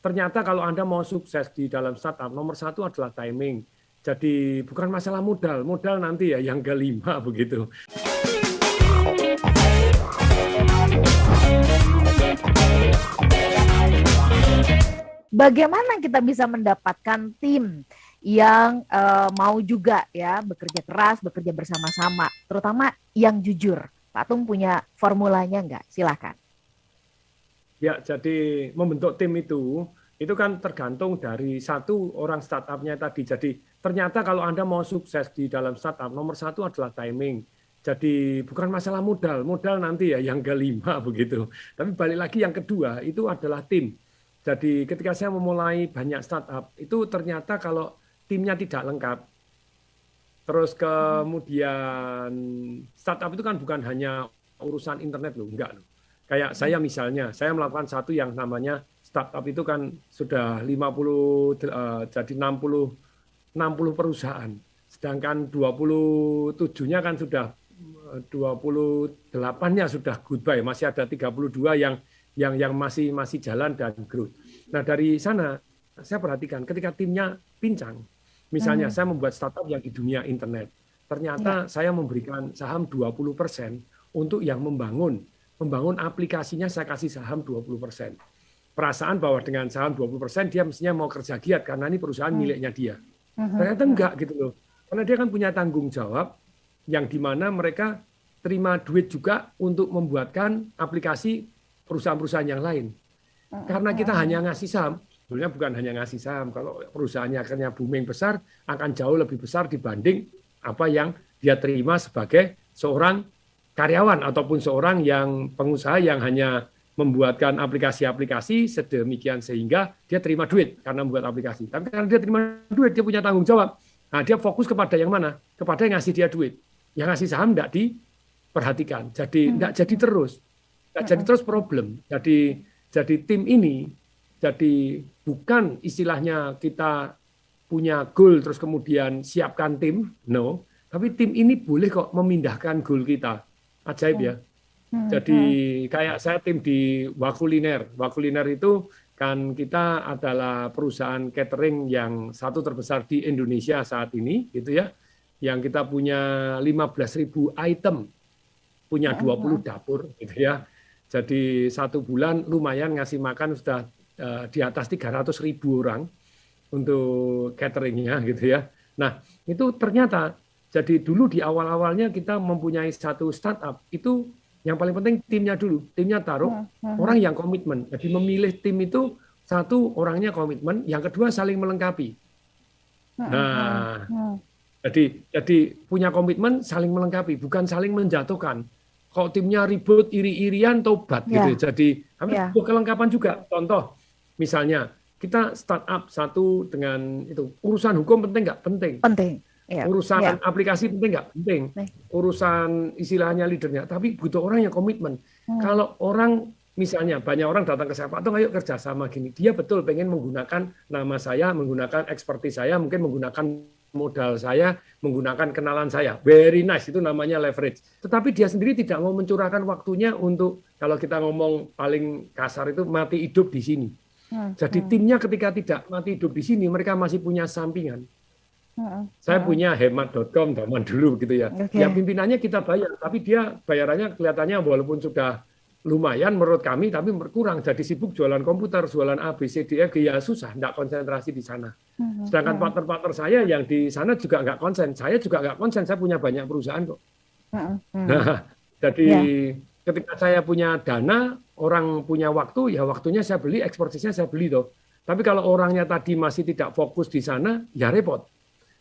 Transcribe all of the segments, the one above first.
ternyata kalau Anda mau sukses di dalam startup, nomor satu adalah timing. Jadi bukan masalah modal, modal nanti ya yang kelima begitu. Bagaimana kita bisa mendapatkan tim yang mau juga ya bekerja keras, bekerja bersama-sama, terutama yang jujur. Pak Tung punya formulanya nggak? Silakan. Ya, jadi membentuk tim itu kan tergantung dari satu orang startupnya tadi. Jadi ternyata kalau Anda mau sukses di dalam startup, nomor satu adalah timing. Jadi bukan masalah modal, modal nanti ya yang kelima begitu. Tapi balik lagi yang kedua itu adalah tim. Jadi ketika saya memulai banyak startup, itu ternyata kalau timnya tidak lengkap, terus kemudian startup itu kan bukan hanya urusan internet loh, enggak loh. Kayak saya misalnya, saya melakukan satu yang namanya startup itu kan sudah 50, jadi 60 perusahaan. Sedangkan 27-nya kan sudah 28-nya sudah goodbye, masih ada 32 yang masih jalan dan growth. Nah, dari sana saya perhatikan ketika timnya pincang. Misalnya saya membuat startup yang di dunia internet. Ternyata saya memberikan saham 20% untuk yang membangun aplikasinya, saya kasih saham 20%. Perasaan bahwa dengan saham 20% dia mestinya mau kerja giat karena ini perusahaan miliknya dia. Ternyata enggak gitu loh. Karena dia kan punya tanggung jawab yang dimana mereka terima duit juga untuk membuatkan aplikasi perusahaan-perusahaan yang lain. Karena kita hanya ngasih saham, sebenarnya bukan hanya ngasih saham. Kalau perusahaannya akhirnya booming besar, akan jauh lebih besar dibanding apa yang dia terima sebagai seorang karyawan ataupun seorang yang pengusaha yang hanya membuatkan aplikasi-aplikasi sedemikian sehingga dia terima duit karena membuat aplikasi. Tapi karena dia terima duit, dia punya tanggung jawab. Nah, dia fokus kepada yang mana? Kepada yang ngasih dia duit. Yang ngasih saham tidak diperhatikan. Jadi tidak jadi terus. Tidak jadi terus problem. Jadi tim ini jadi bukan istilahnya kita punya goal terus kemudian siapkan tim, no. Tapi tim ini boleh kok memindahkan goal kita. Ajaib ya. Jadi kayak saya tim di Wakuliner. Wakuliner itu kan kita adalah perusahaan catering yang satu terbesar di Indonesia saat ini, gitu ya. Yang kita punya 15.000 item, punya 20 dapur, gitu ya. Jadi satu bulan lumayan ngasih makan sudah di atas 300.000 orang untuk cateringnya, gitu ya. Nah itu ternyata jadi dulu di awal-awalnya kita mempunyai satu startup itu yang paling penting timnya dulu, timnya taruh orang yang komitmen. Jadi memilih tim itu satu orangnya komitmen, yang kedua saling melengkapi. Nah, jadi punya komitmen saling melengkapi, bukan saling menjatuhkan. Kalau timnya ribut, iri-irian, tobat gitu. Jadi butuh kelengkapan juga. Contoh, misalnya kita startup satu dengan itu urusan hukum penting nggak? Penting. Penting. Urusan aplikasi penting nggak? Penting. Urusan istilahnya leadernya, tapi butuh orang yang komitmen. Kalau orang misalnya banyak orang datang ke saya, Pak Tung ayo kerja sama gini. Dia betul pengen menggunakan nama saya, menggunakan ekspertis saya, mungkin menggunakan modal saya, menggunakan kenalan saya. Very nice, itu namanya leverage. Tetapi dia sendiri tidak mau mencurahkan waktunya untuk, kalau kita ngomong paling kasar itu, mati hidup di sini. Jadi timnya ketika tidak mati hidup di sini, mereka masih punya sampingan. Saya punya hemat.com zaman dulu gitu ya. Yang pimpinannya kita bayar, tapi dia bayarannya kelihatannya walaupun sudah lumayan menurut kami, tapi berkurang. Jadi sibuk jualan komputer, jualan A, B, C, D, E, G, ya susah, tidak konsentrasi di sana. Sedangkan partner-partner saya yang di sana juga nggak konsen. Saya juga nggak konsen, saya punya banyak perusahaan kok. Nah, jadi ketika saya punya dana, orang punya waktu, ya waktunya saya beli, ekspertisnya saya beli toh. Tapi kalau orangnya tadi masih tidak fokus di sana, ya repot.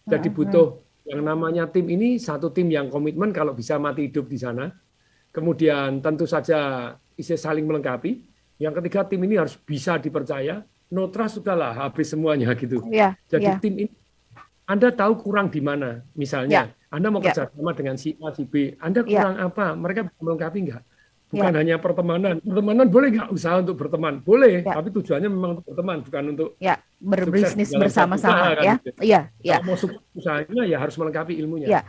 Jadi butuh yang namanya tim ini, satu tim yang komitmen kalau bisa mati hidup di sana. Kemudian tentu saja bisa saling melengkapi. Yang ketiga, tim ini harus bisa dipercaya. No trust sudahlah, habis semuanya gitu. Jadi tim ini, Anda tahu kurang di mana. Misalnya, Anda mau kerjasama dengan si A, si B. Anda kurang apa? Mereka bisa melengkapi enggak? Bukan hanya pertemanan. Pertemanan boleh nggak usaha untuk berteman? Boleh, tapi tujuannya memang untuk berteman, bukan untuk berbisnis bersama-sama. Kalau mau sukses usahanya, ya harus melengkapi ilmunya.